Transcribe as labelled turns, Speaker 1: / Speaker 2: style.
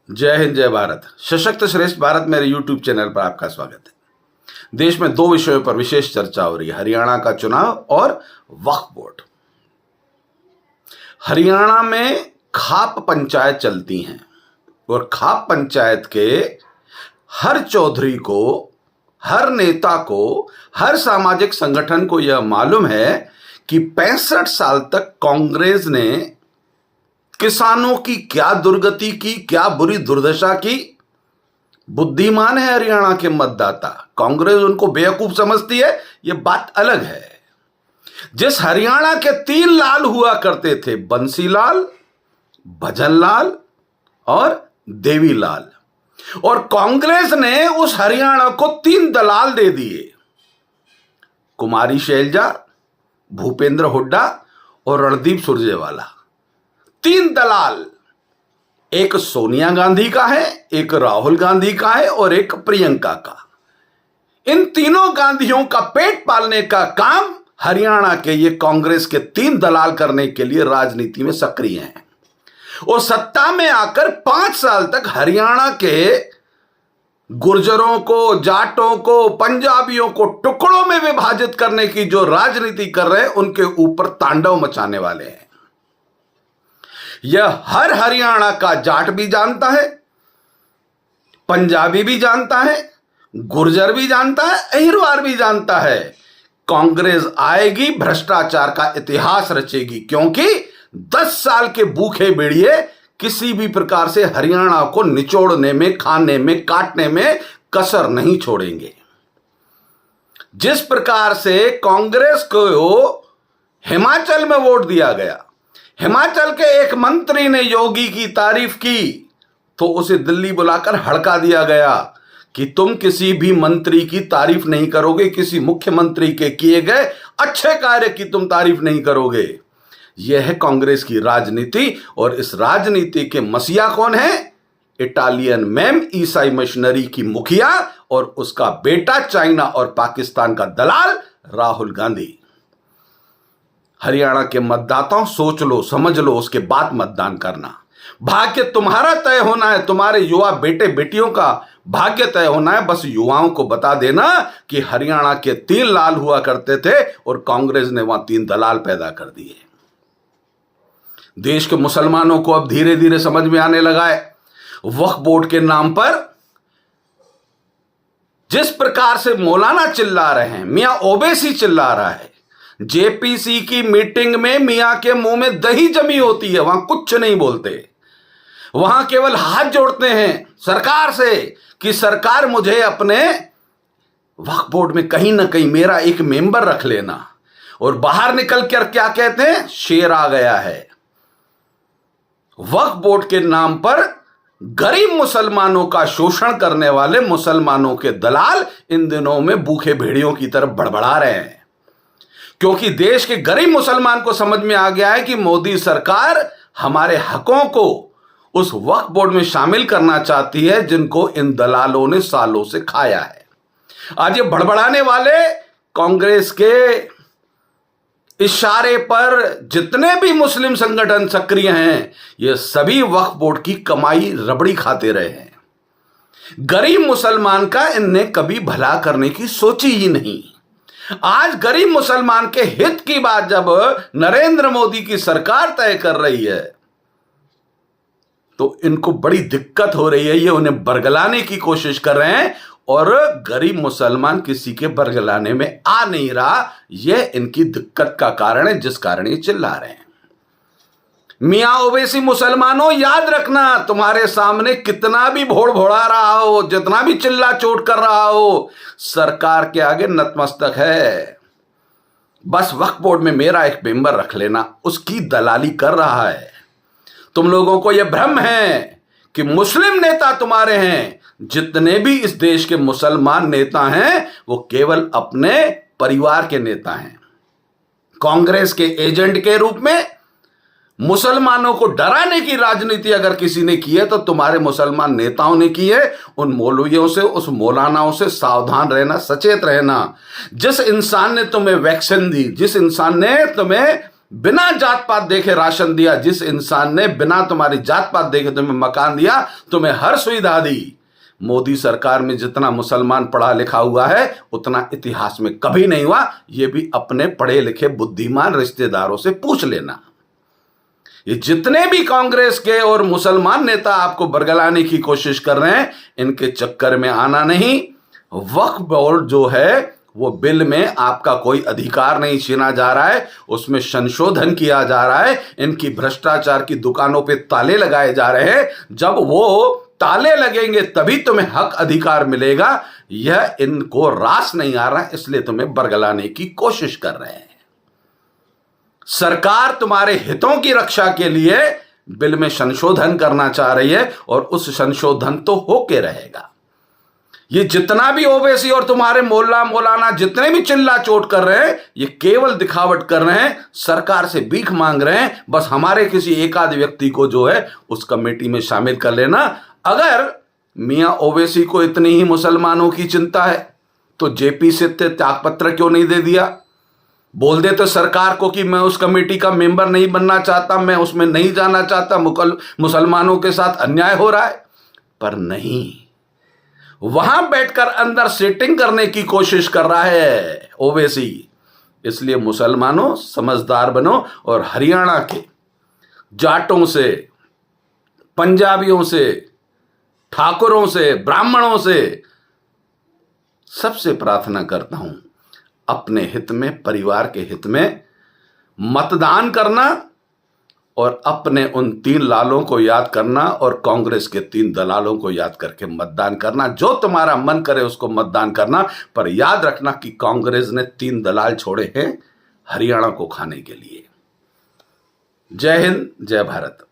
Speaker 1: जय हिंद, जय भारत। सशक्त श्रेष्ठ भारत मेरे यूट्यूब चैनल पर आपका स्वागत है। देश में दो विषयों पर विशेष चर्चा हो रही है, हरियाणा का चुनाव और वक्फ बोर्ड। हरियाणा में खाप पंचायत चलती हैं और खाप पंचायत के हर चौधरी को, हर नेता को, हर सामाजिक संगठन को यह मालूम है कि 65 साल तक कांग्रेस ने किसानों की क्या दुर्गति की, क्या बुरी दुर्दशा की। बुद्धिमान है हरियाणा के मतदाता, कांग्रेस उनको बेवकूफ समझती है, यह बात अलग है। जिस हरियाणा के 3 लाल हुआ करते थे, बंसीलाल, भजनलाल और देवीलाल, और कांग्रेस ने उस हरियाणा को 3 दलाल दे दिए, कुमारी शैलजा, भूपेंद्र हुड्डा और रणदीप सुरजेवाला। 3 दलाल, एक सोनिया गांधी का है, एक राहुल गांधी का है और एक प्रियंका का। इन तीनों गांधियों का पेट पालने का काम हरियाणा के ये कांग्रेस के 3 दलाल करने के लिए राजनीति में सक्रिय हैं। और सत्ता में आकर 5 साल तक हरियाणा के गुर्जरों को, जाटों को, पंजाबियों को टुकड़ों में विभाजित करने की जो राजनीति कर रहे हैं, उनके ऊपर तांडव मचाने वाले हैं। यह हर हरियाणा का जाट भी जानता है, पंजाबी भी जानता है, गुर्जर भी जानता है, अहिरवार भी जानता है। कांग्रेस आएगी, भ्रष्टाचार का इतिहास रचेगी, क्योंकि 10 साल के भूखे भेड़िए किसी भी प्रकार से हरियाणा को निचोड़ने में, खाने में, काटने में कसर नहीं छोड़ेंगे। जिस प्रकार से कांग्रेस को हिमाचल में वोट दिया गया, हिमाचल के एक मंत्री ने योगी की तारीफ की तो उसे दिल्ली बुलाकर हड़का दिया गया कि तुम किसी भी मंत्री की तारीफ नहीं करोगे, किसी मुख्यमंत्री के किए गए अच्छे कार्य की तुम तारीफ नहीं करोगे। यह है कांग्रेस की राजनीति। और इस राजनीति के मसीहा कौन है? इटालियन मैम, ईसाई मिशनरी की मुखिया और उसका बेटा, चाइना और पाकिस्तान का दलाल राहुल गांधी। हरियाणा के मतदाताओं, सोच लो, समझ लो, उसके बाद मतदान करना। भाग्य तुम्हारा तय होना है, तुम्हारे युवा बेटे बेटियों का भाग्य तय होना है। बस युवाओं को बता देना कि हरियाणा के 3 लाल हुआ करते थे और कांग्रेस ने वहां 3 दलाल पैदा कर दिए। देश के मुसलमानों को अब धीरे धीरे समझ में आने लगा है, वक्फ बोर्ड के नाम पर जिस प्रकार से मौलाना चिल्ला रहे हैं, मियां ओवैसी चिल्ला रहा है। जेपीसी की मीटिंग में मियां के मुंह में दही जमी होती है, वहां कुछ नहीं बोलते, वहां केवल हाथ जोड़ते हैं सरकार से कि सरकार मुझे अपने वक्फ बोर्ड में कहीं ना कहीं मेरा एक मेंबर रख लेना। और बाहर निकल कर क्या कहते हैं? शेर आ गया है। वक्फ बोर्ड के नाम पर गरीब मुसलमानों का शोषण करने वाले मुसलमानों के दलाल इन दिनों में भूखे भेड़ियों की तरफ बड़बड़ा रहे हैं, क्योंकि देश के गरीब मुसलमान को समझ में आ गया है कि मोदी सरकार हमारे हकों को उस वक्फ बोर्ड में शामिल करना चाहती है जिनको इन दलालों ने सालों से खाया है। आज ये बड़बड़ाने वाले कांग्रेस के इशारे पर जितने भी मुस्लिम संगठन सक्रिय हैं, ये सभी वक्फ बोर्ड की कमाई रबड़ी खाते रहे हैं। गरीब मुसलमान का इनने कभी भला करने की सोची ही नहीं। आज गरीब मुसलमान के हित की बात जब नरेंद्र मोदी की सरकार तय कर रही है तो इनको बड़ी दिक्कत हो रही है। ये उन्हें बरगलाने की कोशिश कर रहे हैं और गरीब मुसलमान किसी के बरगलाने में आ नहीं रहा। यह इनकी दिक्कत का कारण है, जिस कारण ये चिल्ला रहे हैं। मियां ओवैसी मुसलमानों, याद रखना, तुम्हारे सामने कितना भी भोड़ भोड़ा रहा हो, जितना भी चिल्ला चोट कर रहा हो, सरकार के आगे नतमस्तक है। बस वक्फ बोर्ड में मेरा एक मेंबर रख लेना, उसकी दलाली कर रहा है। तुम लोगों को यह भ्रम है कि मुस्लिम नेता तुम्हारे हैं। जितने भी इस देश के मुसलमान नेता हैं वो केवल अपने परिवार के नेता हैं। कांग्रेस के एजेंट के रूप में मुसलमानों को डराने की राजनीति अगर किसी ने की है तो तुम्हारे मुसलमान नेताओं ने की है। उन मौलवियों से, उस मौलानाओं से सावधान रहना, सचेत रहना। जिस इंसान ने तुम्हें वैक्सीन दी, जिस इंसान ने तुम्हें बिना जात पात देखे राशन दिया, जिस इंसान ने बिना तुम्हारी जात पात देखे तुम्हें मकान दिया, तुम्हें हर सुविधा दी। मोदी सरकार में जितना मुसलमान पढ़ा लिखा हुआ है उतना इतिहास में कभी नहीं हुआ। यह भी अपने पढ़े लिखे बुद्धिमान रिश्तेदारों से पूछ लेना। ये जितने भी कांग्रेस के और मुसलमान नेता आपको बरगलाने की कोशिश कर रहे हैं, इनके चक्कर में आना नहीं। वक्फ बोर्ड जो है वो बिल में आपका कोई अधिकार नहीं छीना जा रहा है, उसमें संशोधन किया जा रहा है। इनकी भ्रष्टाचार की दुकानों पे ताले लगाए जा रहे हैं। जब वो ताले लगेंगे तभी तुम्हें हक अधिकार मिलेगा। यह इनको रास नहीं आ रहा है, इसलिए तुम्हें बरगलाने की कोशिश कर रहे हैं। सरकार तुम्हारे हितों की रक्षा के लिए बिल में संशोधन करना चाह रही है और उस संशोधन तो होके रहेगा। ये जितना भी ओवैसी और तुम्हारे मोल्ला मौलाना जितने भी चिल्ला चोट कर रहे हैं, ये केवल दिखावट कर रहे हैं, सरकार से भीख मांग रहे हैं। बस हमारे किसी एक आध व्यक्ति को जो है उस कमेटी में शामिल कर लेना। अगर मियां ओवैसी को इतनी ही मुसलमानों की चिंता है तो जेपी से त्यागपत्र क्यों नहीं दे दिया? बोल दे तो सरकार को कि मैं उस कमेटी का मेंबर नहीं बनना चाहता, मैं उसमें नहीं जाना चाहता, मुसलमानों के साथ अन्याय हो रहा है। पर नहीं, वहां बैठकर अंदर सेटिंग करने की कोशिश कर रहा है ओवैसी। इसलिए मुसलमानों समझदार बनो और हरियाणा के जाटों से, पंजाबियों से, ठाकुरों से, ब्राह्मणों से सबसे प्रार्थना करता हूं, अपने हित में, परिवार के हित में मतदान करना और अपने उन 3 लालों को याद करना और कांग्रेस के 3 दलालों को याद करके मतदान करना। जो तुम्हारा मन करे उसको मतदान करना, पर याद रखना कि कांग्रेस ने 3 दलाल छोड़े हैं हरियाणा को खाने के लिए। जय हिंद, जय भारत।